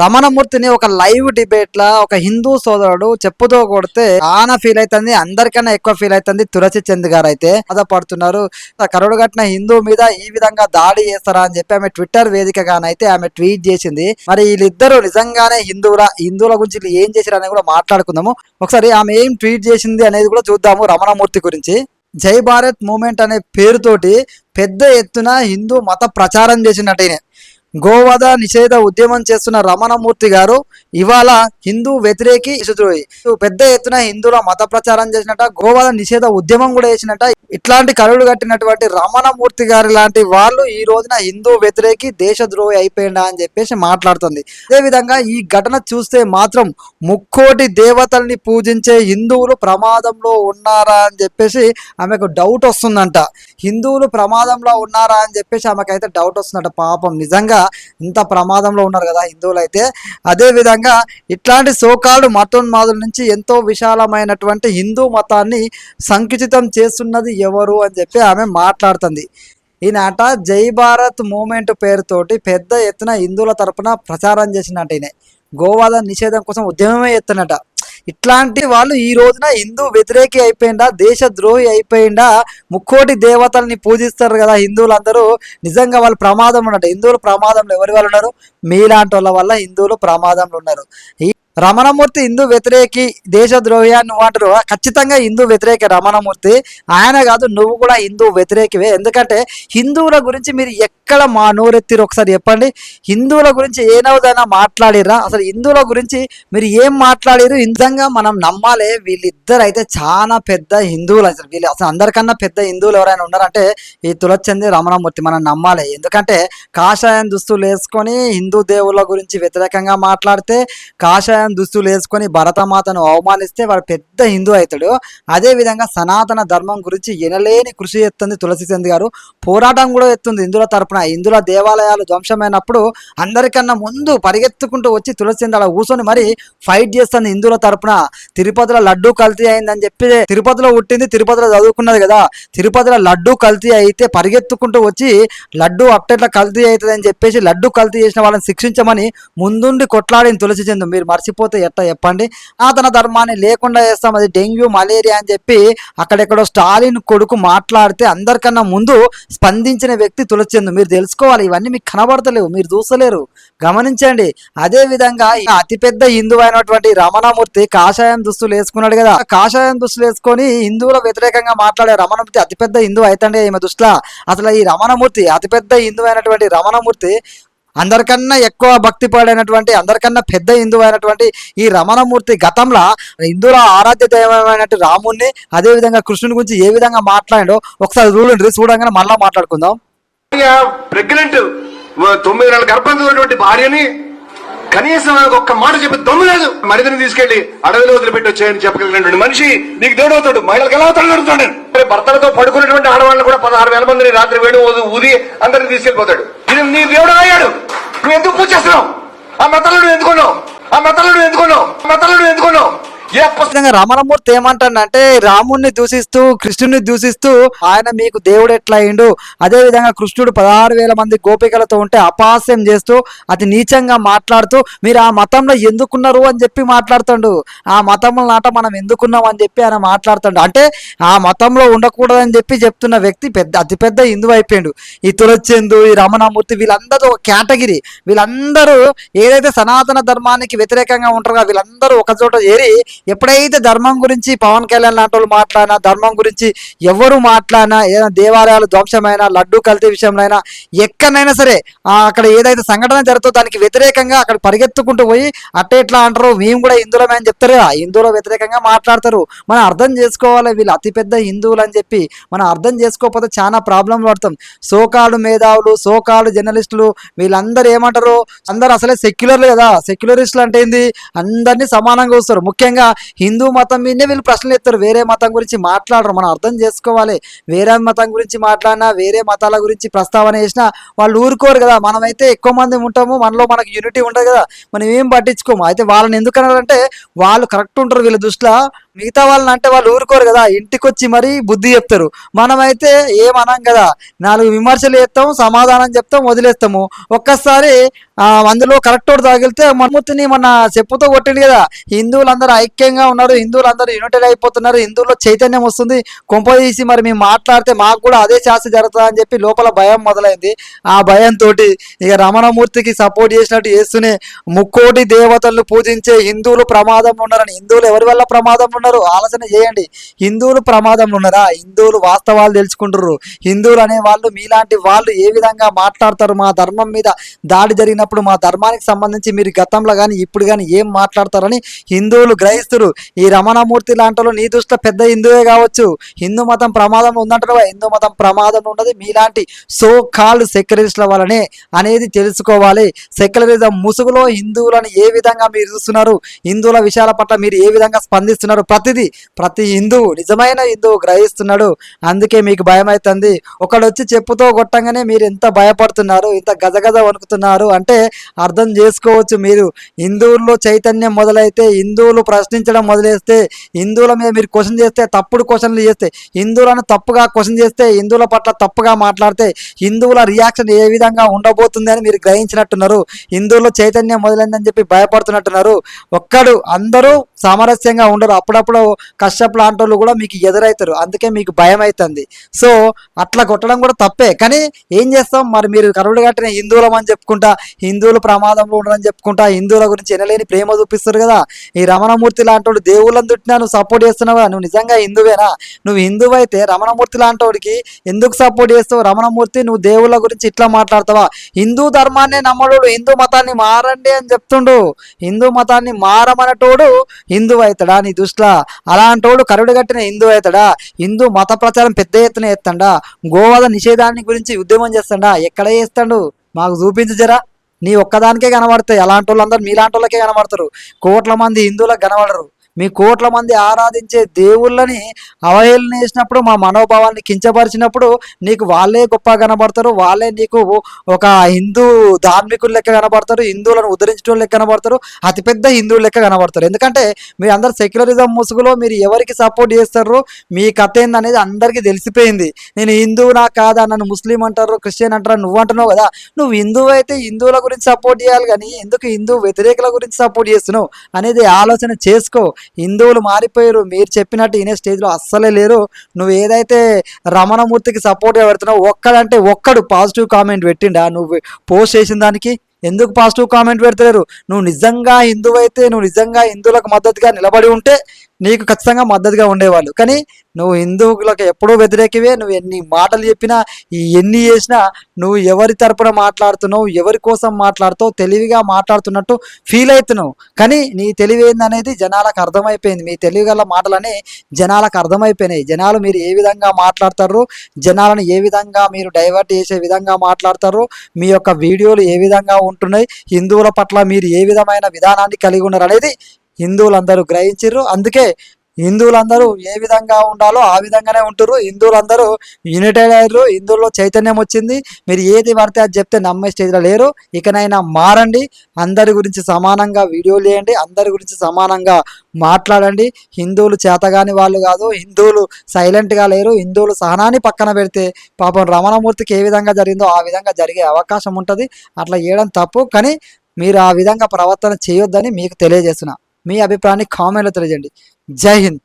రమణమూర్తిని ఒక live debate లా ఒక హిందూ సోదరుడు చెప్పుతో కొడితే చాలా ఫీల్ అవుతుంది. అందరికన్నా ఎక్కువ ఫీల్ అవుతుంది తులసి చంద్ గారు అయితే బాధపడుతున్నారు. కరుడు కట్టిన హిందూ మీద ఈ విధంగా దాడి చేస్తారా అని చెప్పి ఆమె ట్విట్టర్ వేదికగానైతే ఆమె ట్వీట్ చేసింది. మరి వీళ్ళిద్దరు నిజంగానే హిందువుల గురించి వీళ్ళు ఏం చేశారు అనేది కూడా మాట్లాడుకుందాము. ఒకసారి ఆమె ఏం ట్వీట్ చేసింది అనేది కూడా చూద్దాము. రమణమూర్తి గురించి జై భారత్ మూమెంట్ అనే పేరుతోటి పెద్ద ఎత్తున హిందూ మత ప్రచారం చేసినట్టయినే గోవధ నిషేధ ఉద్యమం చేస్తున్న రమణమూర్తి గారు ఇవాళ హిందూ వ్యతిరేకి ఇసుద్రోహి. పెద్ద ఎత్తున హిందువుల మత ప్రచారం చేసినట్ట, గోవధ నిషేధ ఉద్యమం కూడా చేసినట్ట. ఇట్లాంటి కరుడు కట్టినటువంటి రమణమూర్తి గారి లాంటి వాళ్ళు ఈ రోజున హిందూ వ్యతిరేకి దేశద్రోహి అయిపోయిందా అని చెప్పేసి మాట్లాడుతుంది. అదేవిధంగా ఈ ఘటన చూస్తే మాత్రం ముక్కోటి దేవతల్ని పూజించే హిందువులు ప్రమాదంలో ఉన్నారా అని చెప్పేసి ఆమెకు డౌట్ వస్తుందంట. హిందువులు ప్రమాదంలో ఉన్నారా అని చెప్పేసి ఆమెకైతే డౌట్ వస్తుందంట. పాపం నిజంగా ఇంత ప్రమాదంలో ఉన్నారు కదా హిందువులు అయితే. అదే విధంగా ఇట్లాంటి సోకాల్డ్ మతోన్మాదుల నుంచి ఎంతో విశాలమైనటువంటి హిందూ మతాన్ని సంకుచితం చేస్తున్నది ఎవరు అని చెప్పి ఆమె మాట్లాడుతుంది. ఈయనట జై భారత్ మూమెంట్ పేరుతోటి పెద్ద ఎత్తున హిందువుల తరపున ప్రచారం చేసినట్టు ఈయన గోవాద నిషేధం కోసం ఉద్యమమే ఎత్తునట. ఇట్లాంటి వాళ్ళు ఈ రోజున హిందూ వ్యతిరేకి అయిపోయిందా, దేశద్రోహి అయిపోయిందా, ముక్కోటి దేవతల్ని పూజిస్తారు కదా హిందువులందరూ. నిజంగా వాళ్ళు ప్రమాదం ఉన్నట్టు. హిందువులు ప్రమాదంలో ఎవరి వాళ్ళు ఉన్నారు? మీలాంటి వాళ్ళ వల్ల హిందువులు ప్రమాదంలో ఉన్నారు. రమణమూర్తి హిందూ వ్యతిరేకి దేశద్రోహి అని నువ్వు అంటారు. ఖచ్చితంగా హిందూ వ్యతిరేక రమణమూర్తి. ఆయన కాదు, నువ్వు కూడా హిందూ వ్యతిరేకివే. ఎందుకంటే హిందువుల గురించి మీరు ఎక్కడ మా నోరెత్తిరు ఒకసారి చెప్పండి. హిందువుల గురించి ఏనవదైనా మాట్లాడిరా? అసలు హిందువుల గురించి మీరు ఏం మాట్లాడిరు? నిజంగా మనం నమ్మాలి, వీళ్ళిద్దరు అయితే చాలా పెద్ద హిందువులు. అసలు అందరికన్నా పెద్ద హిందువులు ఎవరైనా ఉన్నారంటే ఈ తులచంది రమణమూర్తి. మనం నమ్మాలి. ఎందుకంటే కాషాయం దుస్తులు వేసుకొని హిందూ దేవుళ్ళ గురించి వ్యతిరేకంగా మాట్లాడితే, కాషాయం దుస్తులు వేసుకొని భరతమాతను అవమానిస్తే వాడు పెద్ద హిందూ అవుతాడు. అదే విధంగా సనాతన ధర్మం గురించి ఎనలేని కృషి ఎత్తుంది తులసి చంద్ గారు. పోరాటం కూడా ఎత్తుంది హిందువుల తరపున. హిందువుల దేవాలయాలు ధ్వంసమైనప్పుడు అందరికన్నా ముందు పరిగెత్తుకుంటూ వచ్చి తులసి చంద్ అలా కూర్చొని మరి ఫైట్ చేస్తుంది హిందువుల తరపున. తిరుపతిలో లడ్డూ కల్తీ అయిందని చెప్పి, తిరుపతిలో పుట్టింది, తిరుపతిలో చదువుకున్నది కదా, తిరుపతిలో లడ్డూ కల్తీ అయితే పరిగెత్తుకుంటూ వచ్చి లడ్డూ అట్టెట్లా కల్తీ అవుతుంది అని చెప్పేసి లడ్డూ కల్తీ చేసిన వాళ్ళని శిక్షించమని ముందుండి కొట్లాడిన తులసి చంద్. మీరు మర్చిపోతే ఎట్లా చెప్పండి? సనాతన ధర్మాన్ని లేకుండా చేస్తాం, అది డెంగ్యూ మలేరియా అని చెప్పి అక్కడెక్కడో స్టాలిన్ కొడుకు మాట్లాడితే అందరికన్నా ముందు స్పందించిన వ్యక్తి తులసి చంద్. మీరు తెలుసుకోవాలి, ఇవన్నీ మీకు కనబడతలేవు, మీరు చూసలేరు, గమనించండి. అదే విధంగా అతిపెద్ద హిందువు అయినటువంటి రమణమూర్తి కాషాయం దుస్తులు వేసుకున్నాడు కదా. కాషాయం దుస్తులు వేసుకొని హిందువుల వ్యతిరేకంగా మాట్లాడే రమణమూర్తి అతిపెద్ద హిందువు అవుతాడే ఈమె దృష్టిలో. అసలు ఈ రమణమూర్తి అతిపెద్ద హిందువు అయినటువంటి రమణమూర్తి, అందరికన్నా ఎక్కువ భక్తి పడైనటువంటి, అందరికన్నా పెద్ద హిందువు అయినటువంటి ఈ రమణమూర్తి గతంలో హిందువుల ఆరాధ్య దైవమైనటువంటి రాముణ్ణి, అదేవిధంగా కృష్ణుని గురించి ఏ విధంగా మాట్లాడో ఒకసారి చూడంగానే మళ్ళా మాట్లాడుకుందాం. ప్రెగ్నెంట్ 9 నెలల గర్భంతో ఉన్నటువంటి భార్యని కనీసం ఒక్క మాట చెప్పి దొమ్మలేదు. మరిదని తీసుకెళ్లి అడవిలో వదిలిపెట్టి వచ్చాయని చెప్పగలిగినటువంటి మనిషి నీకు దేవుడు అవుతాడు. మహిళలకు ఎలా అవుతాడు అడుగుతాడు. భర్తలతో పడుకున్నటువంటి ఆడవాళ్ళని కూడా 16,000 మందిని రాత్రి వేడు ఊది అందరిని తీసుకెళ్లిపోతాడు. ఇది నీ దేవుడు అయ్యాడు. నువ్వు ఎందుకు పూజ చేస్తున్నావు? ఆ మతాలను నువ్వు ఎందుకున్నావు? ఆ మతాలను నువ్వు ఎందుకున్నావు? ఆ మతాలను నువ్వు ఎందుకున్నావు? రమణమూర్తి ఏమంటాడంటే రాముణ్ణి దూషిస్తూ, కృష్ణుని దూషిస్తూ ఆయన మీకు దేవుడు ఎట్లా అయిండు, అదే విధంగా కృష్ణుడు 16,000 మంది గోపికలతో ఉంటే అపహాస్యం చేస్తూ అతి నీచంగా మాట్లాడుతూ మీరు ఆ మతంలో ఎందుకున్నారు అని చెప్పి మాట్లాడుతాడు. ఆ మతంలో నాట మనం ఎందుకున్నాం అని చెప్పి ఆయన మాట్లాడుతాడు. అంటే ఆ మతంలో ఉండకూడదని చెప్పి చెప్తున్న వ్యక్తి అతిపెద్ద హిందువు అయిపోయాడు. ఈ తులచందు, ఈ రమణమూర్తి, వీళ్ళందరూ ఒక కేటగిరీ. వీళ్ళందరూ ఏదైతే సనాతన ధర్మానికి వ్యతిరేకంగా ఉంటారో వీళ్ళందరూ ఒక చోట చేరి ఎప్పుడైతే ధర్మం గురించి పవన్ కళ్యాణ్ లాంటి వాళ్ళు మాట్లాడినా, ధర్మం గురించి ఎవరు మాట్లాడినా, ఏదైనా దేవాలయాలు ధ్వంసమైనా, లడ్డూ కల్తీ విషయంలో అయినా, ఎక్కడైనా సరే అక్కడ ఏదైతే సంఘటన జరుగుతుందో దానికి వ్యతిరేకంగా అక్కడ పరిగెత్తుకుంటూ పోయి ఎట్లా అంటారు, మేము కూడా హిందువులమే అని చెప్తారు. హిందువుల వ్యతిరేకంగా మాట్లాడతారు. మనం అర్థం చేసుకోవాలి, వీళ్ళు అతిపెద్ద హిందువులు అని చెప్పి మనం అర్థం చేసుకోకపోతే చాలా ప్రాబ్లం పడతాం. సోకాలు మేధావులు, సోకాలు జర్నలిస్టులు వీళ్ళందరూ ఏమంటారు? అందరూ అసలే సెక్యులర్లు కదా. సెక్యులరిస్టులు అంటే ఏంది? అందరినీ సమానంగా చూస్తారు. ముఖ్యంగా హిందూ మతం మీదే వీళ్ళు ప్రశ్నలు ఎత్తారు. వేరే మతం గురించి మాట్లాడరు. మనం అర్థం చేసుకోవాలి. వేరే మతం గురించి మాట్లాడినా, వేరే మతాల గురించి ప్రస్తావన చేసినా వాళ్ళు ఊరుకోరు కదా. మనమైతే ఎక్కువ మంది ఉంటాము, మనలో మనకు యూనిటీ ఉంటుంది కదా, మనం ఏం పట్టించుకోము. అయితే వాళ్ళని ఎందుకన్నారంటే వాళ్ళు కరెక్ట్ ఉంటారు వీళ్ళ దృష్టిలో. మిగతా వాళ్ళని అంటే వాళ్ళు ఊరుకోరు కదా, ఇంటికి వచ్చి మరీ బుద్ధి చెప్తారు. మనమైతే ఏమనం కదా, 4 విమర్శలు చేస్తాం, సమాధానం చెప్తాం, వదిలేస్తాము. ఒక్కసారి అందులో కరెక్ట్ తగిలితే మన్మూర్తిని మన చెప్పుతో కొట్టిండు కదా. హిందువులందరూ ఐక్యంగా ఉన్నారు, హిందువులందరూ యునైటెడ్ అయిపోతున్నారు, హిందువుల్లో చైతన్యం వస్తుంది. కొంప తీసి మరి మేము మాట్లాడితే మాకు కూడా అదే శాస్తి జరుగుతుంది అని చెప్పి లోపల భయం మొదలైంది. ఆ భయంతో ఇక రమణమూర్తికి సపోర్ట్ చేసినట్టు చేస్తూనే ముక్కోటి దేవతలను పూజించే హిందువులు ప్రమాదంలో ఉన్నారని. హిందువులు ఎవరి వల్ల ప్రమాదంలో ఉన్నారు ఆలోచన చేయండి. హిందువులు ప్రమాదంలో ఉన్నారా? హిందువులు వాస్తవాలు తెలుసుకుంటారు. హిందువులు అనే వాళ్ళు మీలాంటి వాళ్ళు ఏ విధంగా మాట్లాడతారు, మా ధర్మం మీద దాడి జరిగినప్పుడు మా ధర్మానికి సంబంధించి మీరు గతంలో కానీ ఇప్పుడు కానీ ఏం మాట్లాడతారని హిందువులు గ్రహిస్తారు. ఈ రమణమూర్తి లాంటి నీ దృష్టిలో పెద్ద హిందువే కావచ్చు, హిందూ మతం ప్రమాదంలో ఉందంటారు. హిందూ మతం ప్రమాదంలో ఉన్నది మీలాంటి సో కాల్డ్ సెక్యులరిస్టుల వల్లనే అనేది తెలుసుకోవాలి. సెక్యులరిజం ముసుగులో హిందువులను ఏ విధంగా మీరు చూస్తున్నారు, హిందువుల విషయాల పట్ల మీరు ఏ విధంగా స్పందిస్తున్నారు, ప్రతి హిందువు నిజమైన హిందువు గ్రహిస్తున్నాడు. అందుకే మీకు భయం అవుతుంది. ఒకడు వచ్చి చెప్పుతో కొట్టంగానే మీరు ఎంత భయపడుతున్నారు, ఇంత గజగజ వణుకుతున్నారు అంటే అర్థం చేసుకోవచ్చు. మీరు హిందువుల్లో చైతన్యం మొదలైతే, హిందువులు ప్రశ్నించడం మొదలైతే, హిందువుల మీద మీరు క్వశ్చన్ చేస్తే, తప్పుడు క్వశ్చన్లు చేస్తే, హిందువులను తప్పుగా క్వశ్చన్ చేస్తే, హిందువుల పట్ల తప్పుగా మాట్లాడితే హిందువుల రియాక్షన్ ఏ విధంగా ఉండబోతుంది అని మీరు గ్రహించినట్టున్నారు. హిందువుల్లో చైతన్యం మొదలైందని చెప్పి భయపడుతున్నట్టున్నారు. అందరూ సామరస్యంగా ఉండరు. అప్పుడప్పుడు కశ్యప్ లాంటి వాళ్ళు కూడా మీకు ఎదురవుతారు. అందుకే మీకు భయం అవుతుంది. సో అట్లా కొట్టడం కూడా తప్పే. కానీ ఏం చేస్తాం మరి, మీరు కరువుడు కట్టిన హిందువులం అని చెప్పుకుంటా, హిందువులు ప్రమాదంలో ఉండరని చెప్పుకుంటా, హిందువుల గురించి ఎనలేని ప్రేమ చూపిస్తారు కదా. ఈ రమణమూర్తి లాంటి వాడు దేవుళ్ళని దుట్టినా నువ్వు సపోర్ట్ చేస్తున్నావా? నువ్వు నిజంగా హిందువేనా? నువ్వు హిందువు అయితే రమణమూర్తి లాంటి వాడికి ఎందుకు సపోర్ట్ చేస్తావు? రమణమూర్తి నువ్వు దేవుళ్ళ గురించి ఇట్లా మాట్లాడతావా? హిందూ ధర్మాన్ని నమ్మడు, హిందూ మతాన్ని మారండి అని చెప్తుండు. హిందూ మతాన్ని మారమనటోడు హిందువు అవుతాడా నీ దృష్టిలో? అలాంటోడు కరుడు కట్టిన హిందువు అవుతాడా? హిందూ మత ప్రచారం పెద్ద ఎత్తున ఎత్తండా? గోవధ నిషేధాన్ని గురించి ఉద్యమం చేస్తాడా? ఎక్కడ చేస్తాడు? మాకు చూపించు జరా. నీ ఒక్కదానికే కనబడతాయి. అలాంటి వాళ్ళందరూ మీలాంటి వాళ్ళకే కనబడతారు. కోట్ల మంది హిందువులకు కనబడరు. మీ కోట్ల మంది ఆరాధించే దేవుళ్ళని అవహేళన చేసినప్పుడు, మా మనోభావాన్ని కించపరిచినప్పుడు నీకు వాళ్ళే గొప్ప కనబడతారు. వాళ్ళే నీకు ఒక హిందూ ధార్మికుల లెక్క కనబడతారు, హిందువులను ఉద్ధరించడం లెక్క కనబడతారు, అతిపెద్ద హిందువుల లెక్క కనబడతారు. ఎందుకంటే మీరు అందరు సెక్యులరిజం ముసుగులో మీరు ఎవరికి సపోర్ట్ చేస్తారు, మీ కథ ఏందనేది అందరికీ తెలిసిపోయింది. నేను హిందువునా కాదా, నన్ను ముస్లిం అంటారు, క్రిస్టియన్ అంటారు, నువ్వు అంటున్నావు కదా. నువ్వు హిందువు అయితే హిందువుల గురించి సపోర్ట్ చేయాలి, కానీ ఎందుకు హిందూ వ్యతిరేకుల గురించి సపోర్ట్ చేస్తున్నావు అనేది ఆలోచన చేసుకో. హిందువులు మారిపోయారు. మీరు చెప్పినట్టు ఈయన స్టేజ్లో అస్సలే లేరు. నువ్వు ఏదైతే రమణమూర్తికి సపోర్ట్గా పెడుతున్నావు, ఒక్కడంటే ఒక్కడు పాజిటివ్ కామెంట్ పెట్టిండా నువ్వు పోస్ట్ చేసిన దానికి? ఎందుకు పాజిటివ్ కామెంట్ పెడతలేరు? నువ్వు నిజంగా హిందువు అయితే, నువ్వు నిజంగా హిందువులకు మద్దతుగా నిలబడి ఉంటే నీకు ఖచ్చితంగా మద్దతుగా ఉండేవాళ్ళు. కానీ నువ్వు హిందువులకు ఎప్పుడూ వ్యతిరేకవే. నువ్వు ఎన్ని మాటలు చెప్పినా, ఎన్ని చేసినా, నువ్వు ఎవరి తరపున మాట్లాడుతున్నావు, ఎవరి కోసం మాట్లాడుతావు, తెలివిగా మాట్లాడుతున్నట్టు ఫీల్ అవుతున్నావు. కానీ నీ తెలివి ఏందనేది జనాలకు అర్థమైపోయింది. మీ తెలివి గల మాటలని జనాలకు అర్థమైపోయినాయి. జనాలు మీరు ఏ విధంగా మాట్లాడతారు, జనాలను ఏ విధంగా మీరు డైవర్ట్ చేసే విధంగా మాట్లాడతారు, మీ యొక్క వీడియోలు ఏ విధంగా ఉంటున్నాయి, హిందువుల పట్ల మీరు ఏ విధమైన విధానాన్ని కలిగి ఉన్నారు అనేది హిందువులందరూ గ్రహించారు. అందుకే హిందువులందరూ ఏ విధంగా ఉండాలో ఆ విధంగానే ఉంటారు. హిందువులందరూ యునైటెడ్ అయ్యారు. హిందువుల్లో చైతన్యం వచ్చింది. మీరు ఏది పడితే అది చెప్తే నమ్మే స్టేజ్లో లేరు. ఇకనైనా మారండి. అందరి గురించి సమానంగా వీడియోలు చేయండి, అందరి గురించి సమానంగా మాట్లాడండి. హిందువులు చేతగాని వాళ్ళు కాదు, హిందువులు సైలెంట్గా లేరు. హిందువులు సహనాన్ని పక్కన పెడితే పాపం రమణమూర్తికి ఏ విధంగా జరిగిందో ఆ విధంగా జరిగే అవకాశం ఉంటుంది. అట్లా చేయడం తప్పు. కానీ మీరు ఆ విధంగా ప్రవర్తన చేయొద్దని మీకు తెలియజేస్తున్నా. మీ అభిప్రాయాన్ని కామెంట్లో తెలియజేయండి. జై హింద్.